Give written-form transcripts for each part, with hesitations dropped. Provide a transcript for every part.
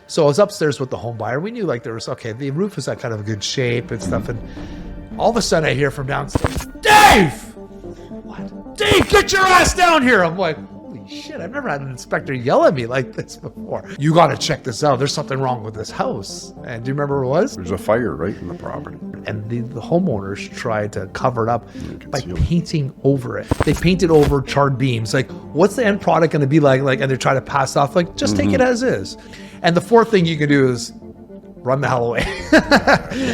So I was upstairs with the home buyer. We knew like there was, okay, the roof was at kind of a good shape and stuff. And all of a sudden I hear from downstairs, Dave! What? Dave, get your ass down here! I'm like, holy shit, I've never had an inspector yell at me like this before. You got to check this out. There's something wrong with this house. And do you remember what it was? There's a fire right in the property. And the homeowners tried to cover it up by painting over it. They painted over charred beams. Like, what's the end product going to be like? And they're trying to pass off, like, just take it as is. And the fourth thing you can do is run the hell away.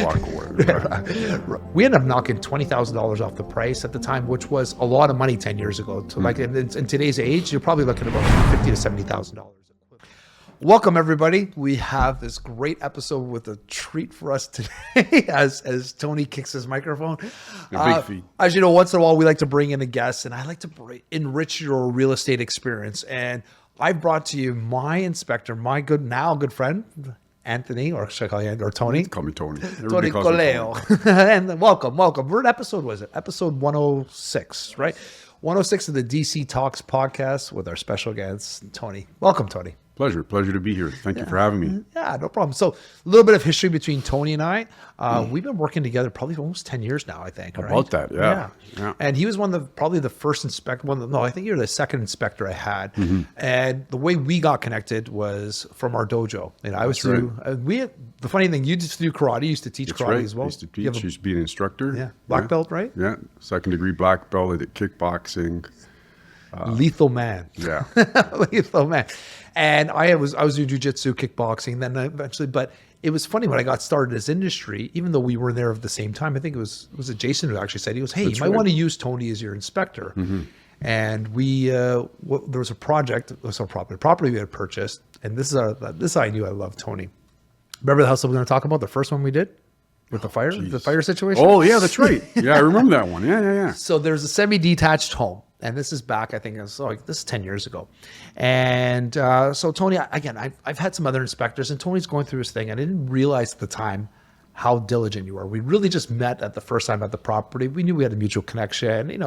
Walk away. Right. We ended up knocking $20,000 off the price at the time, which was a lot of money 10 years ago. So like in today's age, you're probably looking at about $50,000 to $70,000. Welcome everybody. We have this great episode with a treat for us today as Tony kicks his microphone. Big feat. As you know, once in a while we like to bring in a guest, and I like to enrich your real estate experience. And I brought to you my inspector, my good friend, Anthony, or should I call you or Tony? Call me Tony. Tony Coelho. And welcome. What episode was it? Episode 106, right? 106 of the DC Talks podcast with our special guest, Tony. Welcome, Tony. Pleasure to be here. Thank you for having me. Yeah, no problem. So a little bit of history between Tony and I. We've been working together probably almost 10 years now, I think. About right? that, yeah. And he was probably the first inspector. I think you're the second inspector I had. And the way we got connected was from our dojo. And I was through. The funny thing, you just do karate. You used to teach karate as well. I used to teach. Used to be an instructor. Yeah, black belt, right? Yeah, second degree black belt. I did kickboxing. Lethal man. Yeah, lethal man. And I was doing jujitsu, kickboxing, then eventually. But it was funny when I got started in this industry, even though we were there at the same time. I think it was Jason who actually said, he goes, "Hey, you might want to use Tony as your inspector." And we there was a project, property we had purchased, and this is how I knew I loved Tony. Remember the house that we're going to talk about, the first one we did with the fire situation? Oh yeah, that's right. Yeah, I remember that one. Yeah. So there's a semi-detached home. And this is back, I think, this is 10 years ago. And so Tony, again, I've had some other inspectors, and Tony's going through his thing. I didn't realize at the time how diligent you were. We really just met at the first time at the property. We knew we had a mutual connection. We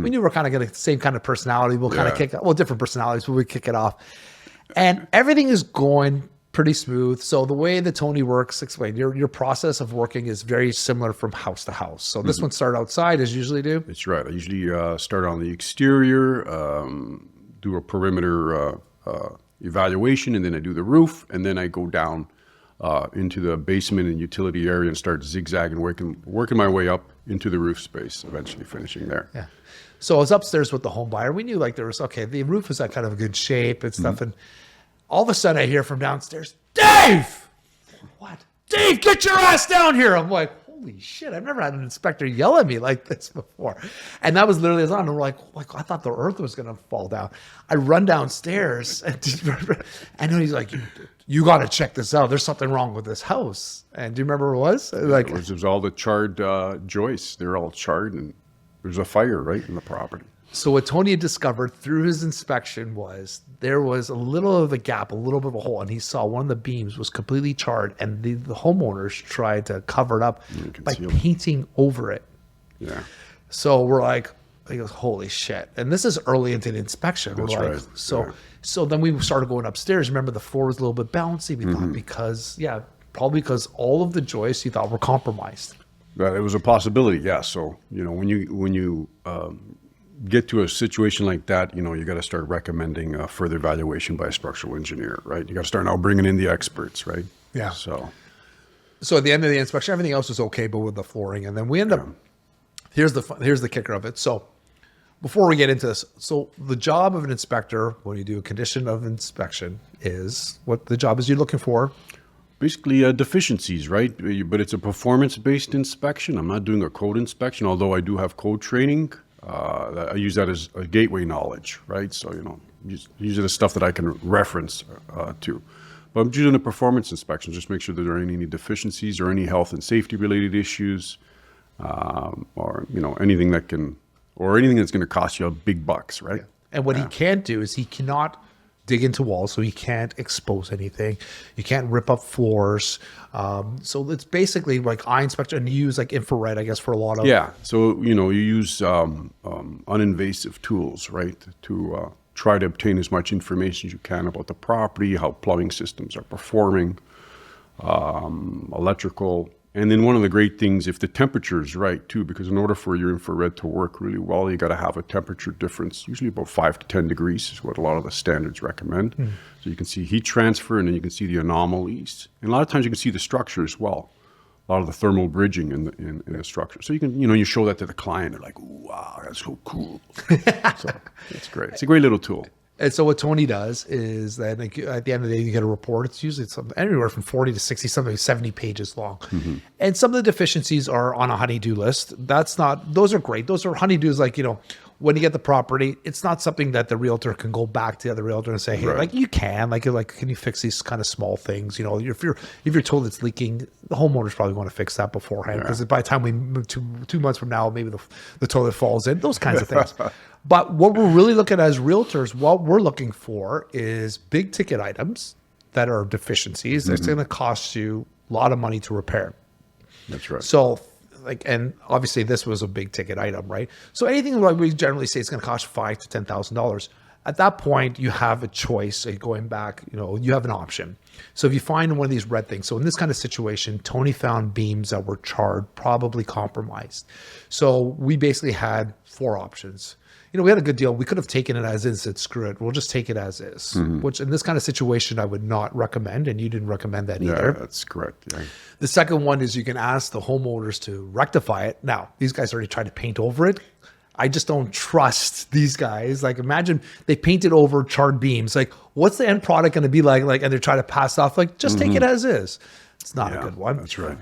knew we're kind of getting the same kind of personality. We'll kind of kick it, different personalities, but we kick it off. And everything is going pretty smooth. So the way that Tony works, explain your process of working is very similar from house to house. So this one started outside as you usually do. That's right. I usually start on the exterior, do a perimeter evaluation, and then I do the roof, and then I go down into the basement and utility area and start zigzagging, working my way up into the roof space, eventually finishing there. Yeah. So I was upstairs with the home buyer. We knew like there was, okay, the roof was at kind of a good shape and stuff. And all of a sudden I hear from downstairs, Dave! What? Dave, get your ass down here! I'm like, holy shit, I've never had an inspector yell at me like this before. And that was literally on. And we're like, I thought the earth was going to fall down. I run downstairs and he's like, you got to check this out. There's something wrong with this house. And do you remember what it was? Like, it was all the charred joists. They're all charred, and there's a fire right in the property. So what Tony had discovered through his inspection was there was a little of a gap, a little bit of a hole, and he saw one of the beams was completely charred, and the homeowners tried to cover it up by painting over it. Yeah. So we're like, he goes, holy shit. And this is early into the inspection. That's we're like, right. So then we started going upstairs. Remember, the floor was a little bit bouncy. We thought probably because all of the joists you thought were compromised. It was a possibility, yeah. So, when you get to a situation like that, you got to start recommending further evaluation by a structural engineer, right? You got to start now bringing in the experts, right? Yeah. So at the end of the inspection, everything else was okay, but with the flooring, and then we end up. Here's the kicker of it. So before we get into this, so the job of an inspector when you do a condition of inspection is what the job is you're looking for. Basically deficiencies, right? But it's a performance-based inspection. I'm not doing a code inspection, although I do have code training. I use that as a gateway knowledge, right? So, use it as stuff that I can reference to. But I'm doing a performance inspection, just make sure that there aren't any deficiencies or any health and safety related issues, or anything that's going to cost you big bucks, right? Yeah. And what he can't do is he cannot dig into walls, so he can't expose anything. You can't rip up floors. So it's basically like eye inspection, and you use like infrared, I guess, for a lot of. Yeah. So you use uninvasive tools, right, to try to obtain as much information as you can about the property, how plumbing systems are performing, electrical. And then one of the great things, if the temperature is right too, because in order for your infrared to work really well, you got to have a temperature difference, usually about 5 to 10 degrees is what a lot of the standards recommend. So you can see heat transfer, and then you can see the anomalies. And a lot of times you can see the structure as well. A lot of the thermal bridging in the structure. So you can, you show that to the client. They're like, "Ooh, wow, that's so cool." So it's great. It's a great little tool. And so what Tony does is that like, at the end of the day, you get a report. It's usually anywhere from 40 to 60, something 70 pages long. And some of the deficiencies are on a honey-do list. Those are great. Those are honey-dos like, when you get the property, it's not something that the realtor can go back to the other realtor and say, hey, like you can, can you fix these kind of small things? If you're told it's leaking, the homeowners probably want to fix that beforehand, because by the time we move to 2 months from now, maybe the toilet falls in, those kinds of things. But what we're really looking at as realtors, what we're looking for is big ticket items that are deficiencies. That's going to cost you a lot of money to repair. That's right. So and obviously this was a big ticket item, right? So anything like we generally say it's going to cost $5,000 to $10,000. At that point, you have a choice. Going back, you have an option. So if you find one of these red things, so in this kind of situation, Tony found beams that were charred, probably compromised. So we basically had 4 options. We had a good deal. We could have taken it as is, said, screw it, we'll just take it as is, which in this kind of situation, I would not recommend. And you didn't recommend that either. Yeah, that's correct. Yeah. The second one is you can ask the homeowners to rectify it. Now, these guys already tried to paint over it. I just don't trust these guys. Like, imagine they painted over charred beams. Like, what's the end product going to be like? And they're trying to pass off, just take it as is. It's not a good one. That's right.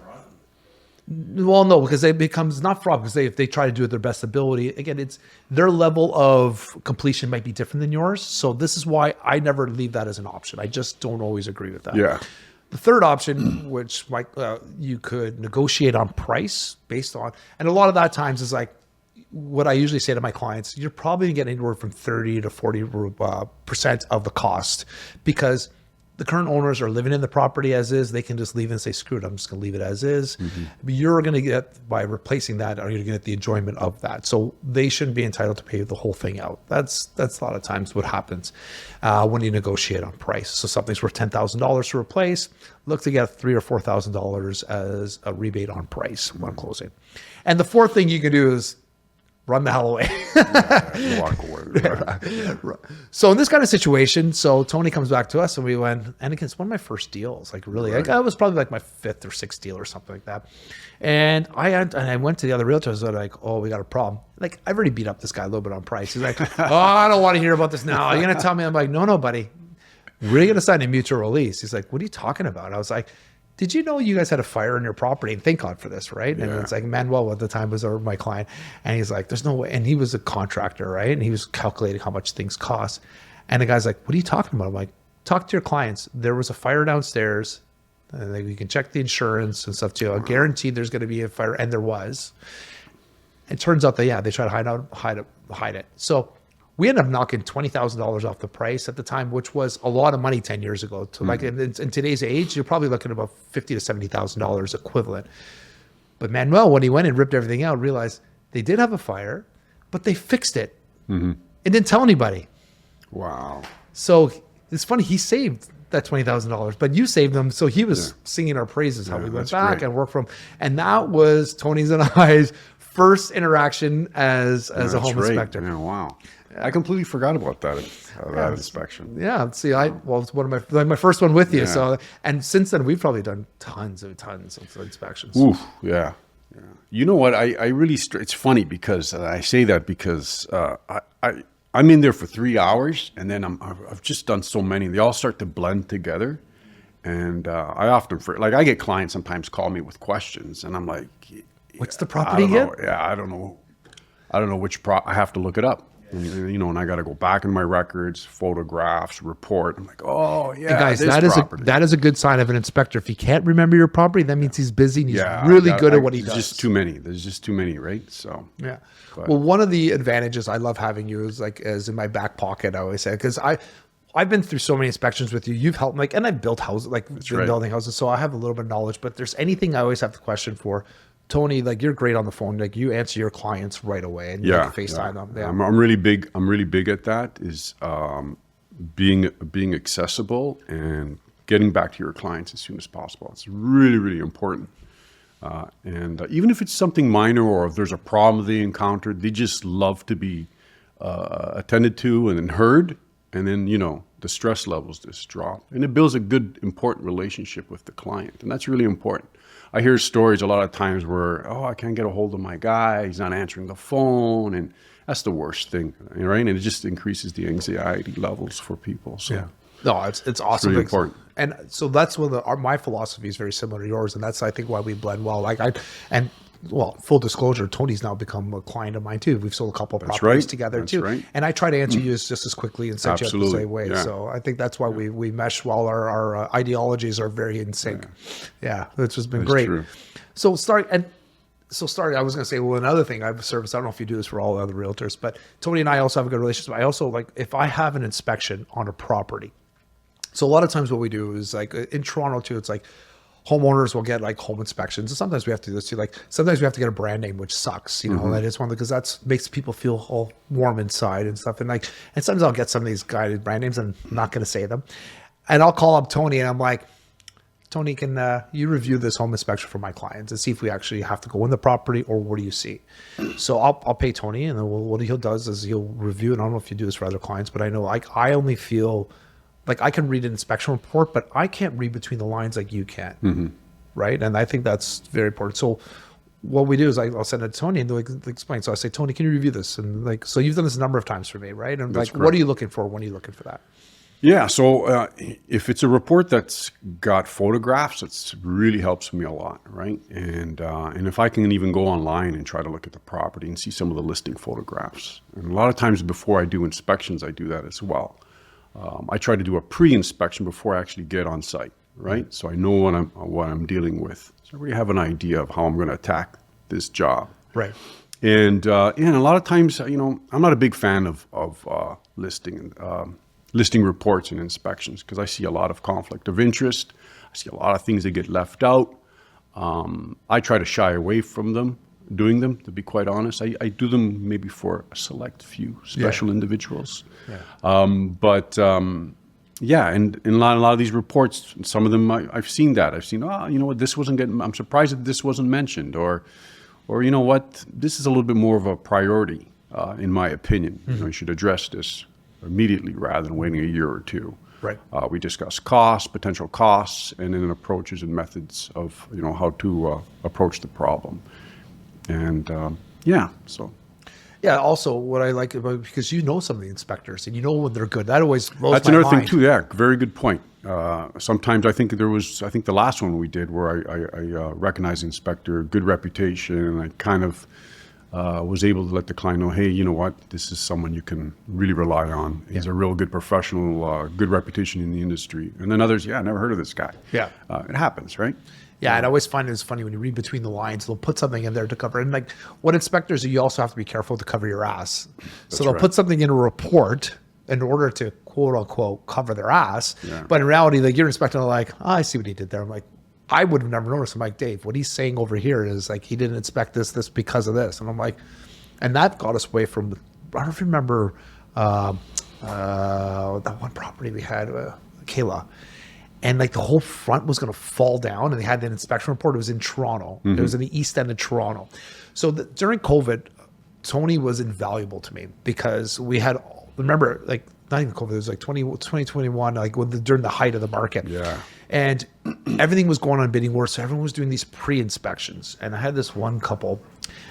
Well, no, because it becomes not fraud, because if they try to do it their best ability, again, it's their level of completion might be different than yours. So this is why I never leave that as an option. I just don't always agree with that. Yeah. The third option, which you could negotiate on price based on, and a lot of that times is like what I usually say to my clients, you're probably going to get anywhere from 30 to 40% of the cost, because the current owners are living in the property as is. They can just leave and say, screw it, I'm just going to leave it as is. But you're going to get, by replacing that, are you going to get the enjoyment of that? So they shouldn't be entitled to pay the whole thing out. That's a lot of times what happens when you negotiate on price. So something's worth $10,000 to replace, look to get $3,000 or $4,000 as a rebate on price when closing. And the fourth thing you can do is run the hell away. Walk away. Right. So in this kind of situation, so Tony comes back to us and we went, and again, it's one of my first deals. Like really, I was probably like my 5th or 6th deal or something like that. And I went to the other realtors and like, oh, we got a problem. Like I've already beat up this guy a little bit on price. He's like, oh, I don't want to hear about this now. You're going to tell me? I'm like, no, buddy. We're going to sign a mutual release. He's like, what are you talking about? I was like, did you know you guys had a fire in your property? And thank God for this, right? And it's like Manuel at the time was my client. And he's like, there's no way. And he was a contractor, right? And he was calculating how much things cost. And the guy's like, what are you talking about? I'm like, talk to your clients. There was a fire downstairs. And like, you can check the insurance and stuff too. I guarantee there's going to be a fire. And there was. It turns out that, they try to hide it. So we ended up knocking $20,000 off the price at the time, which was a lot of money 10 years ago. To like in today's age, you're probably looking at about $50,000 to $70,000 equivalent. But Manuel, when he went and ripped everything out, realized they did have a fire, but they fixed it and didn't tell anybody. Wow. So it's funny, he saved that $20,000, but you saved them. So he was singing our praises, how we went back and worked from, and that was Tony's and I's first interaction as a home inspector. Yeah, wow. I completely forgot about that inspection. Yeah, see, it's one of my first one with you. So, and since then we've probably done tons of inspections. Ooh, yeah. You know what? I really it's funny because I say that because I'm in there for 3 hours, and then I've just done so many. They all start to blend together, and I often I get clients sometimes call me with questions, and I'm like, what's the property again? I don't know. I don't know which I have to look it up. And I got to go back in my records, photographs, report. I'm like, oh yeah, guys, that is a good sign of an inspector. If he can't remember your property, that means he's busy and he's really good at what he does. There's just too many, right? So yeah. Well, one of the advantages I love having you is in my back pocket. I always say, because I've been through so many inspections with you. You've helped, and I've built houses, building houses, so I have a little bit of knowledge. But if there's anything I always have the question for, Tony, like you're great on the phone. Like you answer your clients right away and you Yeah, can FaceTime them. Yeah. I'm really big. I'm really big at that. Is being accessible and getting back to your clients as soon as possible. It's really, really important. And even if it's something minor or if there's a problem they encountered, they just love to be attended to and then heard. And then, the stress levels just drop. And it builds a good, important relationship with the client. And that's really important. I hear stories a lot of times where, I can't get a hold of my guy. He's not answering the phone. And that's the worst thing, right? And it just increases the anxiety levels for people. So. Yeah. No, it's awesome. Really important. And so that's when my philosophy is very similar to yours. And that's, I think, why we blend well. Full disclosure, Tony's now become a client of mine too. We've sold a couple of properties together too. Right. And I try to answer you just as quickly and set you up the same way. Yeah. So I think that's why we mesh well. Our ideologies are very in sync. Yeah, which has been great. True. So I was going to say, another thing I've serviced, I don't know if you do this for all the other realtors, but Tony and I also have a good relationship. I also if I have an inspection on a property. So a lot of times what we do is like in Toronto too, it's like homeowners will get like home inspections. And sometimes we have to do this too. Like sometimes we have to get a brand name, which sucks, that is one because that makes people feel all warm inside and stuff. And sometimes I'll get some of these guided brand names and I'm not going to say them. And I'll call up Tony and I'm like, Tony, can you review this home inspection for my clients and see if we actually have to go in the property or what do you see? So I'll pay Tony and then what he'll does is he'll review. And I don't know if you do this for other clients, but I know I only feel like I can read an inspection report, but I can't read between the lines like you can, right? And I think that's very important. So what we do is I'll send it to Tony and they'll explain. So I say, Tony, can you review this? And so you've done this a number of times for me, right? And That's what correct. are you looking for? When are you looking for that? Yeah, so if it's a report that's got photographs, it really helps me a lot, right? And if I can even go online and try to look at the property and see some of the listing photographs. And a lot of times before I do inspections, I do that as well. I try to do a pre-inspection before I actually get on site, right? So I know what I'm dealing with. So I already have an idea of how I'm going to attack this job. Right. And a lot of times, I'm not a big fan of listing reports and inspections because I see a lot of conflict of interest. I see a lot of things that get left out. I try to shy away from doing them, to be quite honest. I do them maybe for a select few special individuals. Yeah. And in a lot of these reports, some of them I've seen that. I've seen, this wasn't getting, I'm surprised that this wasn't mentioned. Or you know what, this is a little bit more of a priority, in my opinion. You should address this immediately rather than waiting a year or two. Right. We discuss costs, potential costs, and then approaches and methods of how to approach the problem. And so. Yeah. Also, what I like about because some of the inspectors and when they're good. That always blows That's my another mind. thing too. Yeah, very good point. Sometimes I think the last one we did where I recognized the inspector, good reputation, and I kind of was able to let the client know, hey, you know what, this is someone you can really rely on. He's a real good professional, good reputation in the industry. And then others, I never heard of this guy. Yeah. It happens, right? Yeah, and I always find it's funny when you read between the lines, they'll put something in there to cover. And like what inspectors do, you also have to be careful to cover your ass. So they'll put something in a report in order to quote unquote cover their ass. Yeah. But in reality, like you're inspecting, like, I see what he did there. I'm like, I would have never noticed. I'm like, Dave, what he's saying over here is like he didn't inspect this because of this. And I'm like, and that got us away from, I don't know if you remember that one property we had, Kayla. And like the whole front was going to fall down, and they had an inspection report. It was in Toronto. It was in the east end of Toronto. So during COVID, Tony was invaluable to me because we had, remember, like not even COVID, it was like 2021, like during the height of the market. Yeah. And everything was going on bidding wars. So everyone was doing these pre-inspections. And I had this one couple,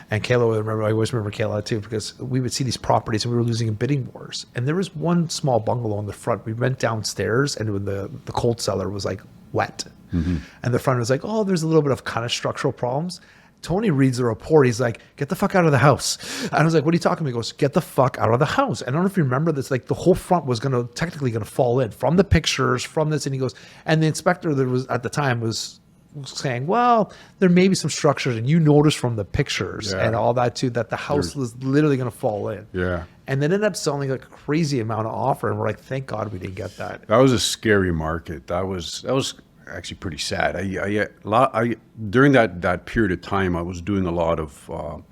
and Kayla, I always remember Kayla too, because we would see these properties and we were losing in bidding wars. And there was one small bungalow in the front. We went downstairs and when the cold cellar was like wet. And the front was like, oh, there's a little bit of kind of structural problems. Tony reads the report. He's like, get the fuck out of the house. And I was like, what are you talking about? He goes, get the fuck out of the house. And I don't know if you remember this, like the whole front was technically going to fall in from the pictures, from this. And he goes, and the inspector that was at the time was saying, well, there may be some structures. And you noticed from the pictures and all that too, that the house was literally going to fall in. Yeah. And then ended up selling like a crazy amount of offer. And we're like, thank God we didn't get that. That was a scary market. That was actually pretty sad. During that period of time, I was doing a lot of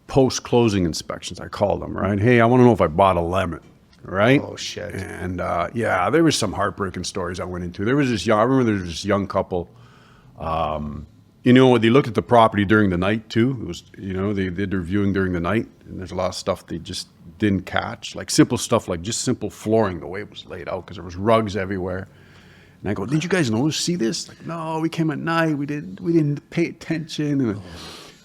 post-closing inspections, I call them, right? Hey, I want to know if I bought a lemon, right? Oh, shit. And yeah, there was some heartbreaking stories I went into. I remember there was this young couple, you know, they looked at the property during the night too. It was, you know, they did their viewing during the night, and there's a lot of stuff they just didn't catch, like simple stuff, like just simple flooring, the way it was laid out, because there was rugs everywhere. And I go, did you guys see this? Like, no, we came at night. We didn't pay attention. And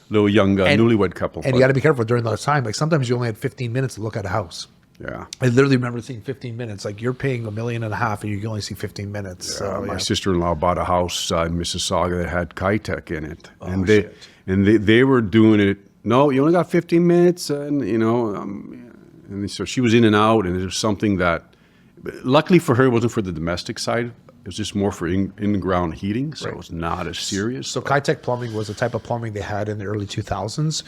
little young newlywed couple. And you got to be careful during those time. Like sometimes you only had 15 minutes to look at a house. Yeah. I literally remember seeing 15 minutes. Like you're paying $1.5 million and you can only see 15 minutes. Yeah, So, my sister-in-law bought a house in Mississauga that had Kitech in it. Oh, and shit. they were doing it. No, you only got 15 minutes. And, you know, and so she was in and out. And it was something that, luckily for her, it wasn't for the domestic side. It was just more for in-ground heating, so it was not as serious. So Kitech plumbing was a type of plumbing they had in the early 2000s,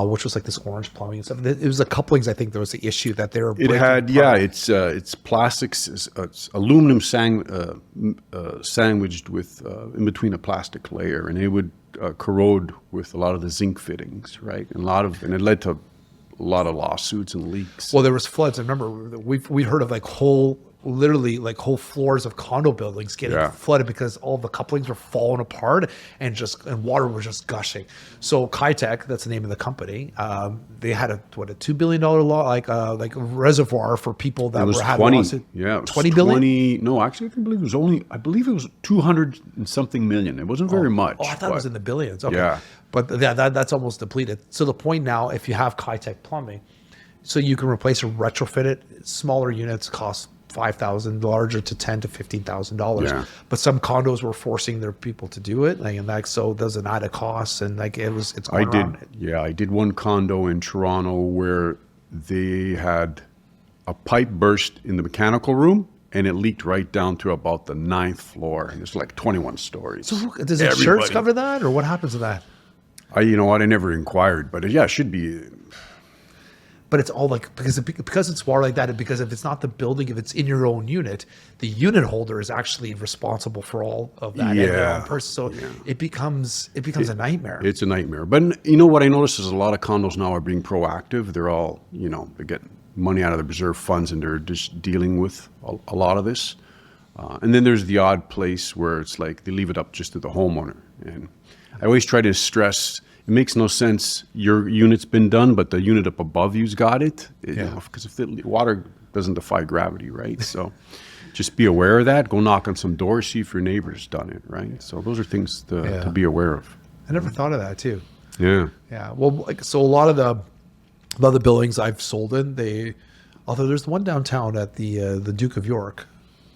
which was like this orange plumbing and stuff. It was the couplings, I think, there was the issue that they were It had, it's plastics, it's aluminum sandwiched with in between a plastic layer, and it would corrode with a lot of the zinc fittings, right? And it led to a lot of lawsuits and leaks. Well, there was floods. I remember we heard of like whole floors of condo buildings getting flooded because all the couplings were falling apart and water was just gushing. So Kitech, that's the name of the company, they had a $2 billion like reservoir for people that were having 20, lawsuit. yeah, it was 20 billion. 20, no, actually, I believe it was 200 and something million. It wasn't very much. Oh, I thought it was in the billions. Okay. Yeah. But that's almost depleted. So the point now, if you have Kitech plumbing, so you can replace or retrofit it, smaller units cost $5,000, larger to $10,000 to $15,000. Yeah. But some condos were forcing their people to do it, so there's an added cost, and it's going around it. Yeah, I did one condo in Toronto where they had a pipe burst in the mechanical room, and it leaked right down to about the 9th floor, and it's like 21 stories. So does insurance cover that, or what happens to that? You know what? I never inquired, but yeah, it should be. But it's all like because it's water like that, and because if it's not the building, if it's in your own unit, the unit holder is actually responsible for all of that. Yeah. Person. So it becomes a nightmare. It's a nightmare. But you know what I noticed is a lot of condos now are being proactive. They're all, you know, they get money out of the reserve funds and they're just dealing with a lot of this. And then there's the odd place where it's like they leave it up just to the homeowner. And I always try to stress, it makes no sense your unit's been done, but the unit up above you's got it. Because if the water doesn't defy gravity, right? So just be aware of that. Go knock on some doors, see if your neighbor's done it, right? So those are things to be aware of. I never thought of that too. Yeah. Yeah. Well, so a lot of the buildings I've sold in, although there's one downtown at the Duke of York.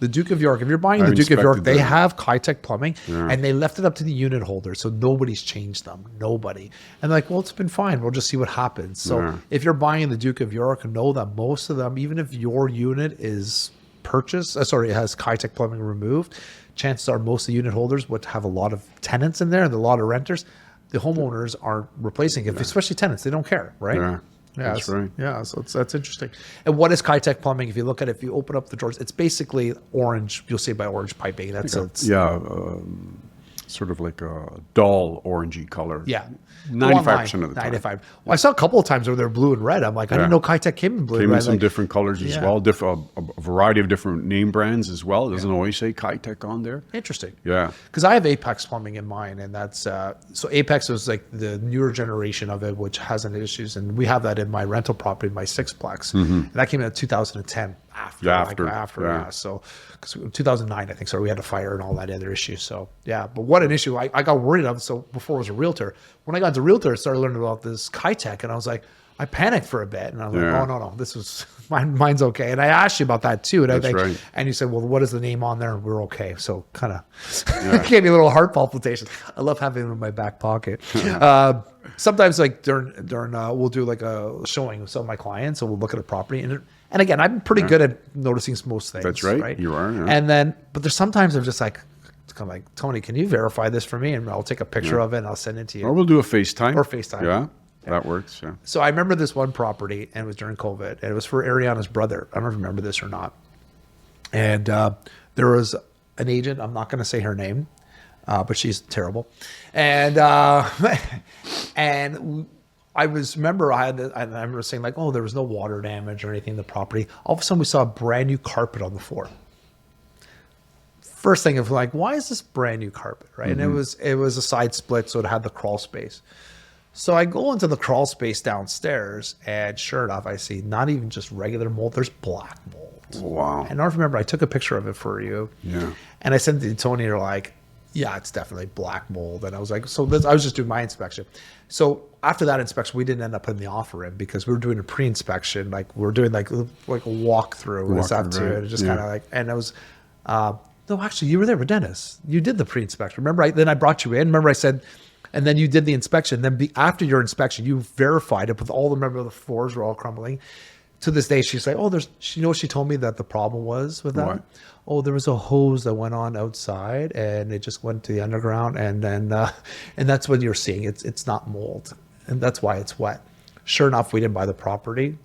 The Duke of York, if you're buying the Duke of York, they have Kitech plumbing, and they left it up to the unit holder, so nobody's changed them. Nobody. And like, well, it's been fine. We'll just see what happens. So if you're buying the Duke of York, know that most of them, even if your unit is purchased, it has Kitech plumbing removed, chances are most of the unit holders would have a lot of tenants in there and a lot of renters. The homeowners aren't replacing it, especially tenants. They don't care, right? Yeah, that's right. Yeah, so that's interesting. And what is Kitech plumbing? If you look at it, if you open up the drawers, it's basically orange. You'll see by orange piping. Sort of like a dull orangey color. Yeah. 95% of the time. 95. Well, I saw a couple of times where they're blue and red. I'm like, I didn't know Kitech came in blue and red. Came in some different colors as well. A variety of different name brands as well. It doesn't always say Kitech on there. Interesting. Yeah. Because I have Apex plumbing in mine, and that's so Apex was like the newer generation of it, which has any issues, and we have that in my rental property, my sixplex, and that came in 2010. After. So, because 2009, I think, so we had a fire and all that other issue. So, yeah, but what an issue I got worried of. So before I was a realtor, when I got into realtor, I started learning about this Kitech, and I was like, I panicked for a bit, and I was like, oh no, this was mine's okay. And I asked you about that too, and and you said, well, what is the name on there? And we're okay. So kind of gave me a little heart palpitation. I love having it in my back pocket. Sometimes like during we'll do like a showing with some of my clients, so we'll look at a property and again, I'm pretty good at noticing most things. That's right. You are. Yeah. And then, but there's sometimes I'm just like, kind of like, Tony, can you verify this for me? And I'll take a picture of it and I'll send it to you. Or we'll do a FaceTime. Yeah. That works. Yeah. So I remember this one property, and it was during COVID, and it was for Ariana's brother. I don't remember this or not. And there was an agent. I'm not going to say her name, but she's terrible. And and I remember saying like, oh, there was no water damage or anything in the property. All of a sudden, we saw a brand new carpet on the floor. First thing of like, why is this brand new carpet, right? And it was a side split, so it had the crawl space. So I go into the crawl space downstairs, and sure enough, I see not even just regular mold, there's black mold. Wow. And I remember I took a picture of it for you. Yeah. And I sent it to Tony, and they're like, yeah, it's definitely black mold. And I was like, I was just doing my inspection. So after that inspection, we didn't end up putting the offer in because we were doing a pre-inspection. Like we're doing like a walkthrough and stuff too. And it just kind of like, and it was, no, actually you were there with Dennis. You did the pre-inspection. Remember, then I brought you in. Remember I said, and then you did the inspection. Then after your inspection, you verified it with all the, remember the floors were all crumbling. To this day, she's like, oh, you know what she told me that the problem was with that? What? Oh, there was a hose that went on outside and it just went to the underground. And then, and that's what you're seeing. It's not mold. And that's why it's wet. Sure enough, we didn't buy the property.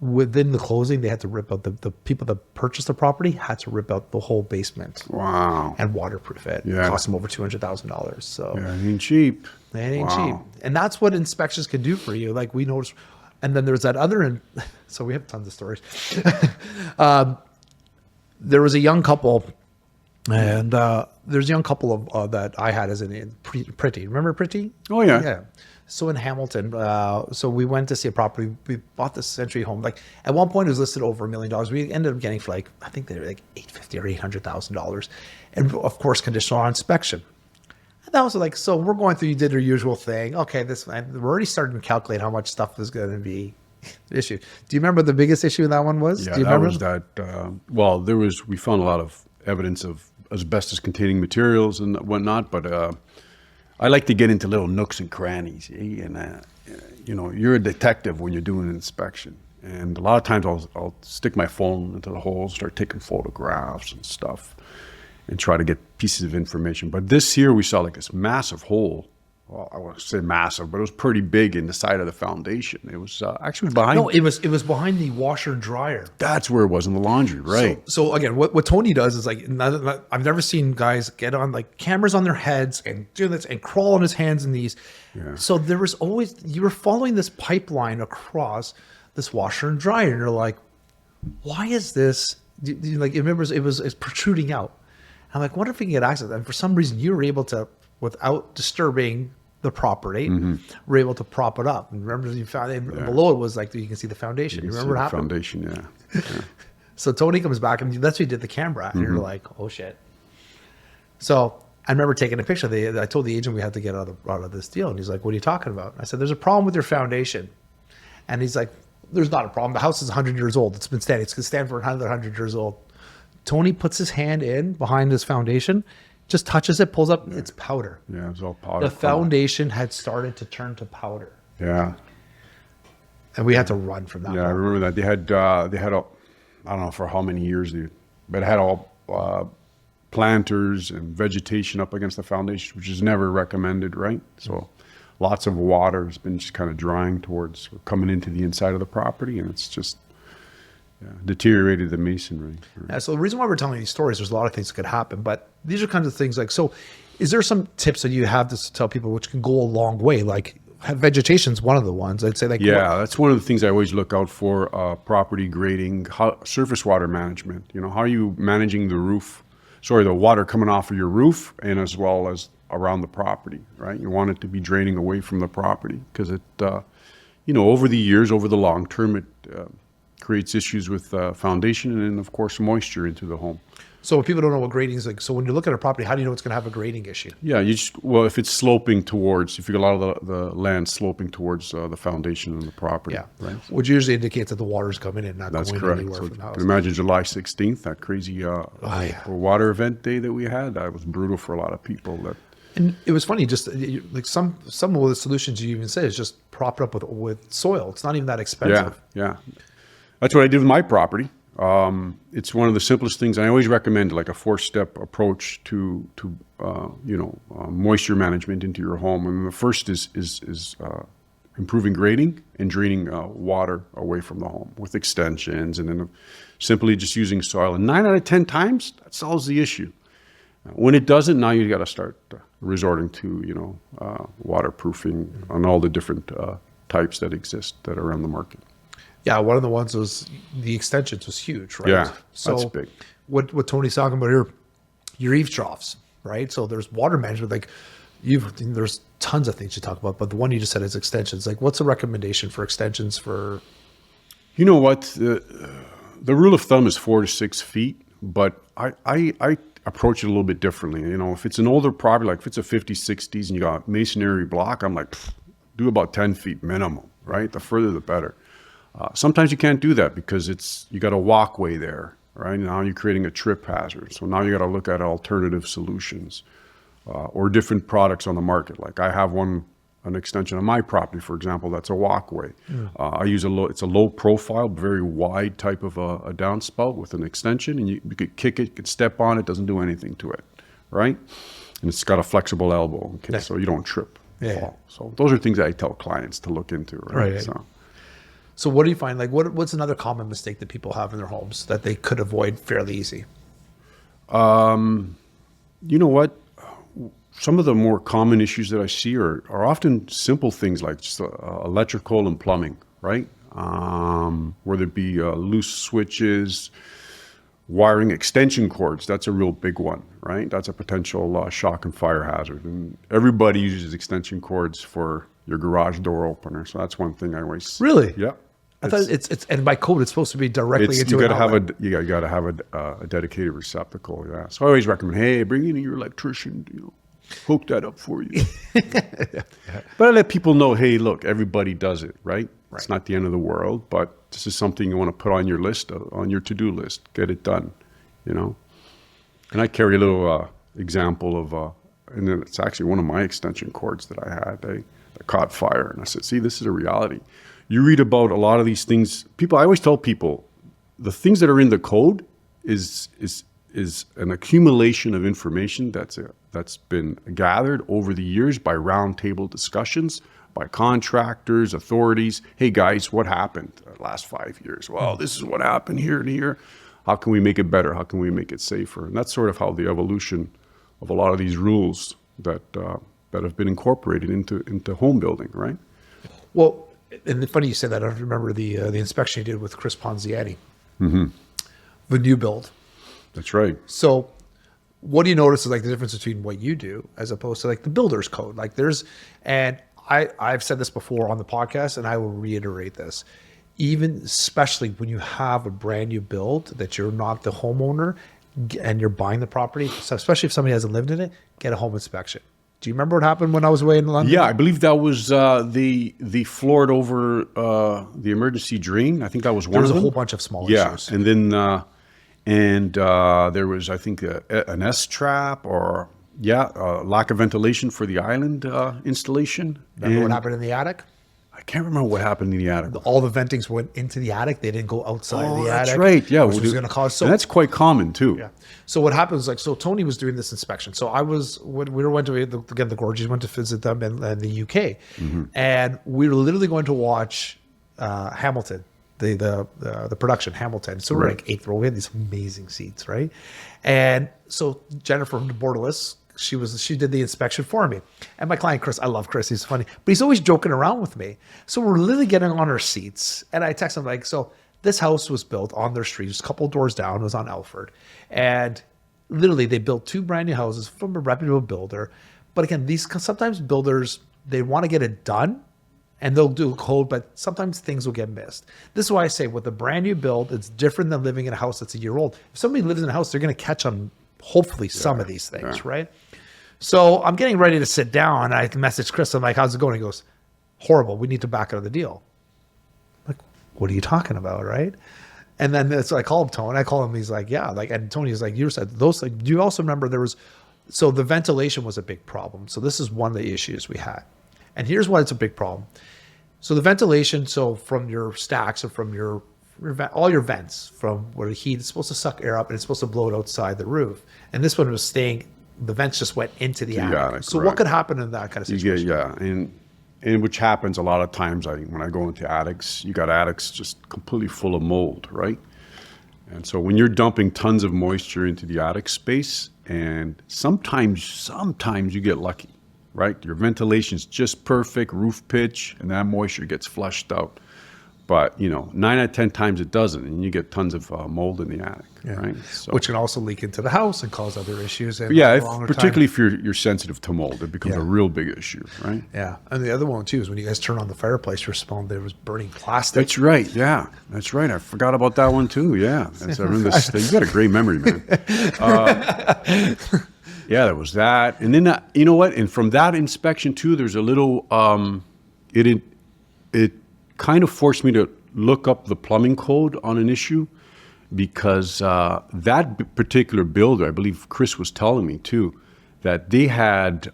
Within the closing, they had to rip out the people that purchased the property had to rip out the whole basement. Wow. And waterproof it. Yeah. It cost them over $200,000. So yeah, it ain't cheap. It ain't cheap. And that's what inspections can do for you. Like we noticed, and then there's that other, so we have tons of stories. There was a young couple, and there's a young couple of that I had as in Pretty. Remember Pretty? Oh yeah. Yeah. So in Hamilton, so we went to see a property. We bought this century home. Like at one point, it was listed over $1 million. We ended up getting for like, I think they were like $850,000 or $800,000, and of course, conditional on inspection. And that was like, so we're going through. You did your usual thing. Okay, we're already starting to calculate how much stuff is going to be issue. Do you remember the biggest issue in that one was? Yeah, Do you that remember? was that. Well, we found a lot of evidence of asbestos-containing materials and whatnot, but. I like to get into little nooks and crannies, and you know, you're a detective when you're doing an inspection, and a lot of times I'll stick my phone into the hole, start taking photographs and stuff, and try to get pieces of information. But this here, we saw like this massive hole. Well, I won't say massive, but it was pretty big in the side of the foundation. It was actually behind. No, it was behind the washer and dryer. That's where it was in the laundry, right? So again, what Tony does is like, I've never seen guys get on like cameras on their heads and do this and crawl on his hands and knees. Yeah. So there was always, you were following this pipeline across this washer and dryer, and you're like, why is this? Like, remember, it was protruding out. I'm like, what if we can get access? And for some reason, you were able to, without disturbing the property, we're able to prop it up. And remember, you found below it was like you can see the foundation. You remember what happened? Foundation, yeah. So Tony comes back, and that's what he did the camera at, and you're like, oh shit. So I remember taking a picture. I told the agent we had to get out of this deal, and he's like, what are you talking about? I said, there's a problem with your foundation, and he's like, there's not a problem. The house is 100 years old. It's been standing. It's going to stand for another 100 years old. Tony puts his hand in behind his foundation, just touches it, pulls up, it's powder. Yeah, it was all powder. The foundation had started to turn to powder. Yeah. And we had to run from that. Yeah, moment. I remember that. They had I don't know for how many years, but it had all planters and vegetation up against the foundation, which is never recommended, right? So lots of water has been just kind of drying towards, coming into the inside of the property, and it's just deteriorated the masonry. Yeah, so the reason why we're telling these stories, there's a lot of things that could happen, but these are kinds of things like, so is there some tips that you have to tell people which can go a long way? Like vegetation's one of the ones I'd say. Like, yeah, that's one of the things I always look out for, property grading, surface water management. You know, how are you managing the water coming off of your roof and as well as around the property, right? You want it to be draining away from the property because it, over the years, over the long term, it creates issues with foundation and then, of course, moisture into the home. So if people don't know what grading is like, so when you look at a property, how do you know it's going to have a grading issue? Yeah, if it's sloping towards, if you get a lot of the land sloping towards the foundation and the property. Yeah, right. Which usually indicates that the water's coming in, not That's going correct. anywhere So from the house. imagine July 16th, that crazy water event day that we had. That was brutal for a lot of people. And it was funny, just like some of the solutions you even say is just prop it up with soil. It's not even that expensive. Yeah. That's what I did with my property. It's one of the simplest things. I always recommend like a 4-step approach to moisture management into your home. And the first is improving grading and draining water away from the home with extensions, and then simply just using soil. And 9 out of 10 times that solves the issue. When it doesn't, now you got to start resorting to, waterproofing on all the different types that exist that are on the market. Yeah, one of the ones was the extensions was huge, right? Yeah, so that's big. What Tony's talking about here, your eave troughs, right? So there's water management, like there's tons of things you talk about, but the one you just said is extensions. Like, what's a recommendation for extensions for? You know what? The rule of thumb is 4 to 6 feet, but I approach it a little bit differently. If it's an older property, like if it's a 50s, 60s, and you got masonry block, I'm like, do about 10 feet minimum, right? The further, the better. Sometimes you can't do that because you got a walkway there, right? Now you're creating a trip hazard. So now you got to look at alternative solutions or different products on the market. Like I have an extension on my property, for example, that's a walkway. I use it's a low profile, very wide type of a downspout with an extension, and you could kick it, you could step on it, doesn't do anything to it, right? And it's got a flexible elbow, okay, so you don't trip. Yeah. So those are things that I tell clients to look into, right? So what do you find? Like, what's another common mistake that people have in their homes that they could avoid fairly easy? You know what? Some of the more common issues that I see are often simple things like just electrical and plumbing, right? Whether it be loose switches, wiring extension cords, that's a real big one, right? That's a potential shock and fire hazard. And everybody uses extension cords for your garage door opener. So that's one thing I always... Really? Yeah. I thought it's and by code it's supposed to be directly into you an got to outlet. have a dedicated receptacle. Yeah. So I always recommend, hey, bring in your electrician, hook that up for you. But I let people know, hey, look, everybody does it, right? It's not the end of the world, but this is something you want to put on your list, on your to-do list. Get it done, And I carry a little example of, and then it's actually one of my extension cords that I had. They caught fire, and I said, see, this is a reality. You read about a lot of these things. I always tell people, the things that are in the code is an accumulation of information that's been gathered over the years by roundtable discussions, by contractors, authorities. Hey guys, what happened the last 5 years? Well, this is what happened here and here. How can we make it better? How can we make it safer? And that's sort of how the evolution of a lot of these rules that have been incorporated into home building, right? Well, and funny you said that. I remember the inspection you did with Chris Ponziati, the new build. That's right. So what do you notice is like the difference between what you do as opposed to like the builder's code? Like I've said this before on the podcast, and I will reiterate this. Even especially when you have a brand new build that you're not the homeowner and you're buying the property, so especially if somebody hasn't lived in it, get a home inspection. Do you remember what happened when I was away in London? Yeah, I believe that was the floored over the emergency drain. I think that was one of them. There was a whole bunch of small issues. And then there was, I think, an S-trap or lack of ventilation for the island installation. Remember what happened in the attic? I can't remember what happened in the attic. All the ventings went into the attic. They didn't go outside the attic. That's right. Yeah, which was going to cause. And that's quite common too. Yeah. So what happens? So Tony was doing this inspection. So we went to the Gorges, went to visit them in the UK, and we were literally going to watch Hamilton, the production Hamilton. So we're like 8th row. We had these amazing seats, right? And so Jennifer from Bordelais, she did the inspection for me. And my client, Chris, I love Chris. He's funny, but he's always joking around with me. So we're literally getting on our seats. And I text him like, so this house was built on their street, just a couple of doors down. It was on Alford. And literally they built 2 brand new houses from a reputable builder. But again, sometimes builders, they want to get it done and they'll do code, but sometimes things will get missed. This is why I say with a brand new build, it's different than living in a house that's a year old. If somebody lives in a house, they're going to catch on hopefully some of these things, right? So I'm getting ready to sit down. I message Chris. I'm like, how's it going? He goes, horrible. We need to back out of the deal. I'm like, what are you talking about, right? And then so I call him Tony. I call him. He's like, yeah. and Tony's like, you said those. Like, do you also remember so the ventilation was a big problem. So this is one of the issues we had. And here's why it's a big problem. So the ventilation, so from your stacks or from all your vents, from where the heat is supposed to suck air up and it's supposed to blow it outside the roof. And this one was staying, the vents just went into the attic. So what could happen in that kind of situation? And which happens a lot of times when I go into attics, you got attics just completely full of mold, right? And so when you're dumping tons of moisture into the attic space, And sometimes you get lucky, right? Your ventilation's just perfect, roof pitch, and that moisture gets flushed out. But, 9 out of 10 times it doesn't, and you get tons of mold in the attic, right? So, Which can also leak into the house and cause other issues. And yeah, longer particularly time. if you're sensitive to mold, it becomes Yeah. a real big issue, right? Yeah. And the other one, too, is when you guys turn on the fireplace, you're smelling there was burning plastic. That's right. Yeah, that's right. I forgot about that one too. Yeah, I remember this. You got a great memory, man. Yeah, there was that, and then you know what? And from that inspection too, there's a little. It kind of forced me to look up the plumbing code on an issue, because that particular builder, I believe Chris was telling me too, that they had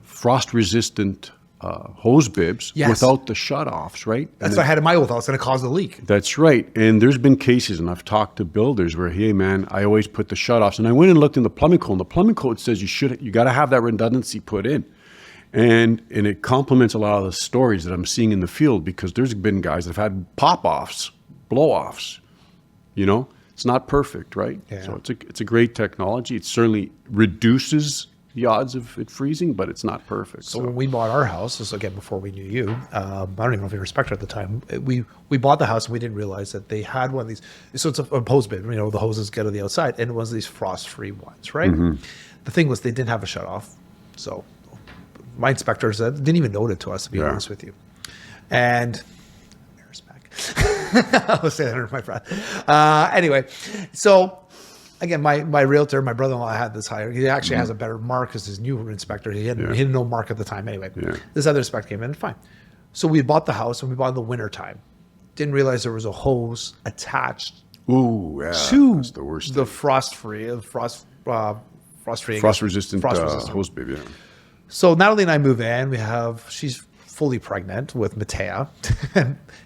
frost resistant hose bibs Yes. without the shutoffs, right? That's what I had in my old house, and it caused a leak. That's right. And there's been cases, and I've talked to builders where, hey man, I always put the shutoffs. And I went and looked in the plumbing code, and the plumbing code says you got to have that redundancy put in. And it complements a lot of the stories that I'm seeing in the field, because there's been guys that have had pop-offs, blow-offs. It's not perfect, right? Yeah. So it's a great technology. It certainly reduces the odds of it freezing, but it's not perfect. So when we bought our house, this was again before we knew you, I don't even know if you were a inspector at the time. We bought the house and we didn't realize that they had one of these. So it's a hose bib, the hoses get to the outside, and it was these frost-free ones, right? The thing was they didn't have a shutoff, so my inspector said didn't even note it to us, to be honest with you. And mirrors back. I was saying that under my breath. Anyway, so. Again, my realtor, my brother-in-law had this higher. He actually has a better mark as his new inspector. He didn't know mark at the time anyway. Yeah. This other inspector came in, fine. So we bought the house, and we bought in the wintertime. Didn't realize there was a hose attached Ooh, yeah, to that's the worst. frost-free, frost-free, Frost-resistant frost-resistant. hose bib, yeah. So Natalie and I move in. She's fully pregnant with Matea.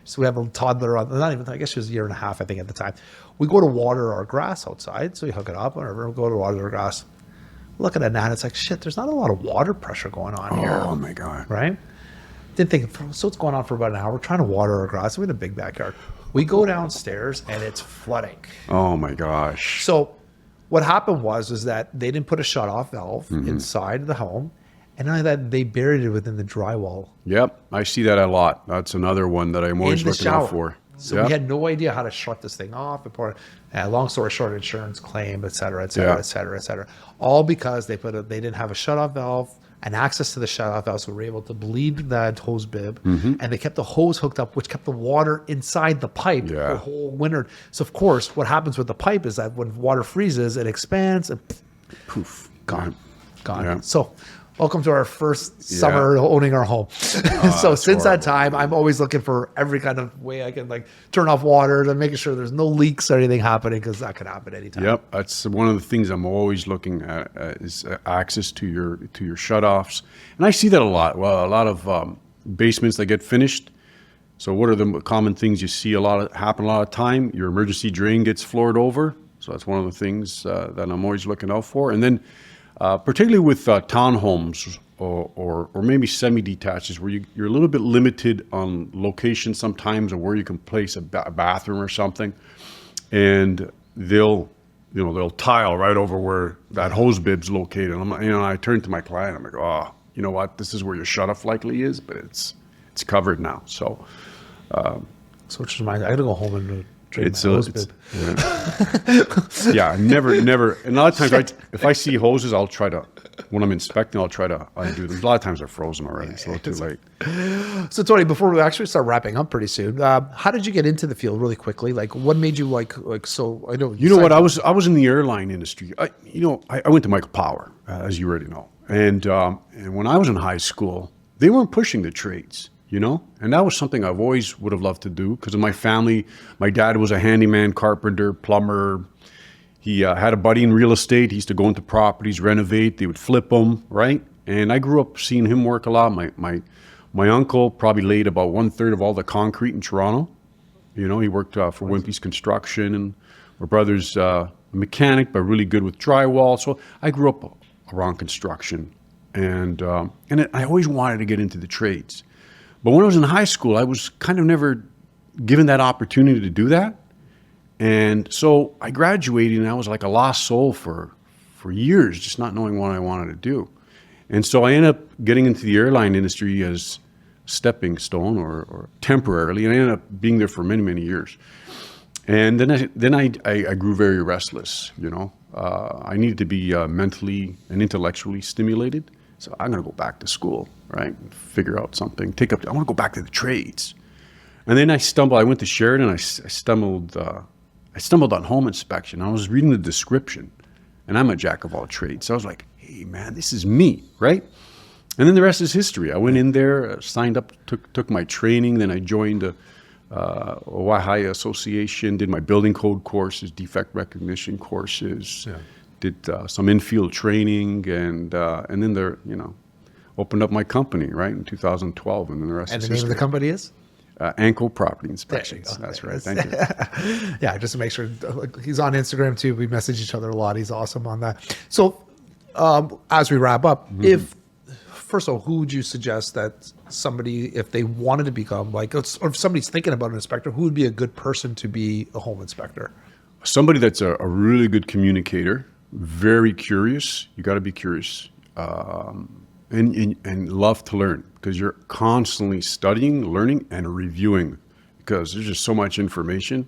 So we have a toddler on, not even, I guess she was a year and a half, I think, at the time. We go to water our grass outside. So we hook it up, whatever. We go to water our grass. Look at it now, and it's like, shit, there's not a lot of water pressure going on here. Oh my God. Right? Didn't think, so it's going on for about an hour. We're trying to water our grass. We had a big backyard. We go downstairs, and it's flooding. Oh my gosh. So what happened was that they didn't put a shut-off valve inside the home. And not only that, they buried it within the drywall. Yep, I see that a lot. That's another one that I'm always in the looking shower. out for. So Yep. we had no idea how to shut this thing off. Long story short, insurance claim, et cetera, et cetera, Yeah. et cetera, et cetera. All because they didn't have a shut-off valve and access to the shut-off valve, so we were able to bleed that hose bib. And they kept the hose hooked up, which kept the water inside the pipe Yeah. the whole winter. So of course, what happens with the pipe is that when water freezes, it expands and Poof. gone. Yeah. So welcome to our first summer owning our home. So since that time, I'm always looking for every kind of way I can turn off water to making sure there's no leaks or anything happening, because that could happen anytime. Yep, that's one of the things I'm always looking at is access to your shutoffs, and I see that a lot. Well, a lot of basements that get finished. So what are the common things you see happen a lot of time? Your emergency drain gets floored over. So that's one of the things that I'm always looking out for, and then. Particularly with townhomes or maybe semi-detaches, where you're a little bit limited on location sometimes, or where you can place a bathroom or something, and they'll tile right over where that hose bib's located. I turn to my client, I'm like, oh, you know what, this is where your shutoff likely is, but it's covered now. So, Which reminds me, I got to go home and drain my hose bib. Yeah, never. And a lot of times, if I see hoses, I'll try to, when I'm inspecting, I'll try to undo them. A lot of times they're frozen already, so it's too late. So Tony, before we actually start wrapping up pretty soon, how did you get into the field really quickly? What made you so? I know. You know what? I was in the airline industry. I went to Michael Power, as you already know, and when I was in high school, they weren't pushing the trades. And that was something I've always would have loved to do, because of my family. My dad was a handyman, carpenter, plumber. He had a buddy in real estate. He used to go into properties, renovate. They would flip them, right? And I grew up seeing him work a lot. My uncle probably laid about 1/3 of all the concrete in Toronto. He worked for Wimpy's Construction, and my brother's a mechanic, but really good with drywall. So I grew up around construction, and I always wanted to get into the trades. But when I was in high school, I was kind of never given that opportunity to do that. And so I graduated, and I was like a lost soul for years, just not knowing what I wanted to do. And so I ended up getting into the airline industry as stepping stone or temporarily, and I ended up being there for many, many years. And then I grew very restless. I needed to be mentally and intellectually stimulated. So I'm going to go back to school, right? Figure out something. I want to go back to the trades. And then I went to Sheridan. I stumbled on home inspection. I was reading the description, and I'm a jack of all trades. So I was like, hey man, this is me, right? And then the rest is history. I went in there, signed up, took my training. Then I joined a Wahai Association, did my building code courses, defect recognition courses, did some in-field training, and then opened up my company, right, in 2012, and then the rest is history. And the name of the company is? Anko Property Inspections. That's right. Thank you. Yeah, just to make sure. He's on Instagram too. We message each other a lot. He's awesome on that. So as we wrap up, first of all, who would you suggest that somebody, if they wanted to become or if somebody's thinking about an inspector, who would be a good person to be a home inspector? Somebody that's a really good communicator, very curious. You got to be curious, and love to learn, because you're constantly studying, learning, and reviewing, because there's just so much information.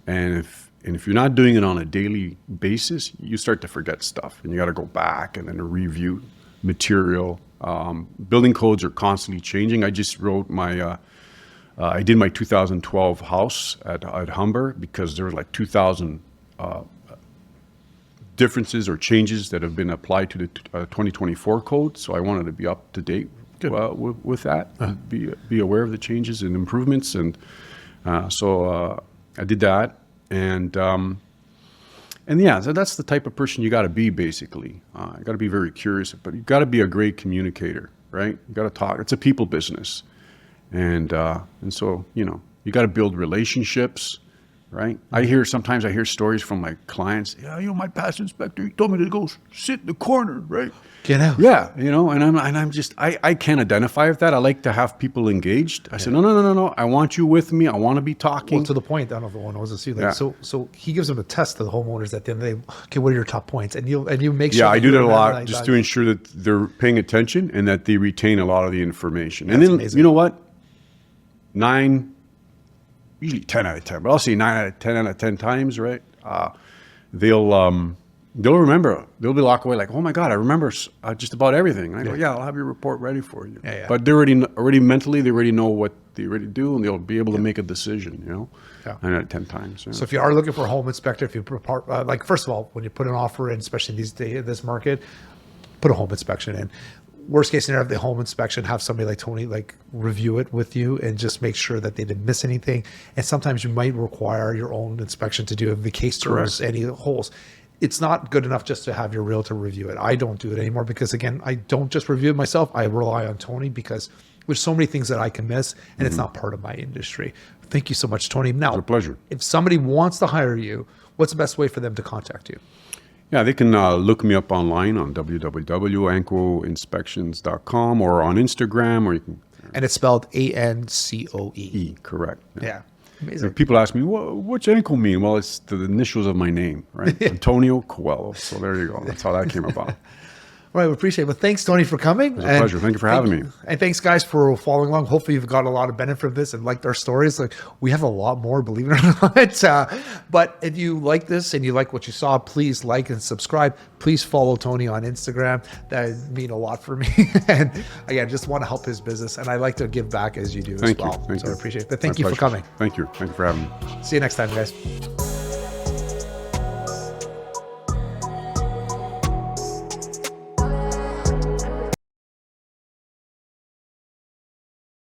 And if you're not doing it on a daily basis, you start to forget stuff, and you got to go back and then review material. Building codes are constantly changing. I just wrote I did my 2012 house at Humber, because there were like 2,000 differences or changes that have been applied to the 2024 code. So I wanted to be up to date with that, be aware of the changes and improvements. And so I did that. And yeah, so that's the type of person you got to be, basically. You got to be very curious, but you got to be a great communicator, right? You got to talk. It's a people business. And so, you got to build relationships, right? Sometimes I hear stories from my clients. Yeah, my past inspector, he told me to go sit in the corner, right? Get out. Yeah, I can't identify with that. I like to have people engaged. I said, no. I want you with me. I want to be talking. Well, to the point, I don't know if the one knows this too. So he gives them a test to the homeowners at the end of the day. Okay, what are your top points? And you make sure. Yeah, I do that a lot, just to ensure that they're paying attention and that they retain a lot of the information. And then, amazing. You know what? 10 out of 10, but I'll say 9 out of 10 out of 10 times, right? They'll remember. They'll be locked away like, oh my God, I remember just about everything. And I go, yeah, I'll have your report ready for you. Yeah. But they're already mentally, they already know what they already do, and they'll be able to make a decision, 9 out of 10 times. Yeah. So if you are looking for a home inspector, if you first of all, when you put an offer in, especially these days, this market, put a home inspection in. Worst case scenario, the home inspection, have somebody like Tony review it with you and just make sure that they didn't miss anything. And sometimes you might require your own inspection to do the case tours, any holes. It's not good enough just to have your realtor review it. I don't do it anymore because, again, I don't just review it myself. I rely on Tony because there's so many things that I can miss, and it's not part of my industry. Thank you so much, Tony. Now, it's a pleasure. If somebody wants to hire you, what's the best way for them to contact you? Yeah, they can look me up online on www.ancoinspections.com or on Instagram, or you can. And it's spelled ANCOE. Correct. Yeah. Amazing. People ask me, what's Anko mean? Well, it's the initials of my name, right? Antonio Coelho. So there you go. That's how that came about. All right, we appreciate it. But thanks, Tony, for coming. It was a pleasure. Thank you for having me. And thanks, guys, for following along. Hopefully, you've got a lot of benefit from this and liked our stories. We have a lot more, believe it or not. But if you like this and you like what you saw, please like and subscribe. Please follow Tony on Instagram. That would mean a lot for me. And again, just want to help his business. And I like to give back as you do as well. Thank you. I appreciate it. But thank you for coming. Thank you. Thank you for having me. See you next time, guys.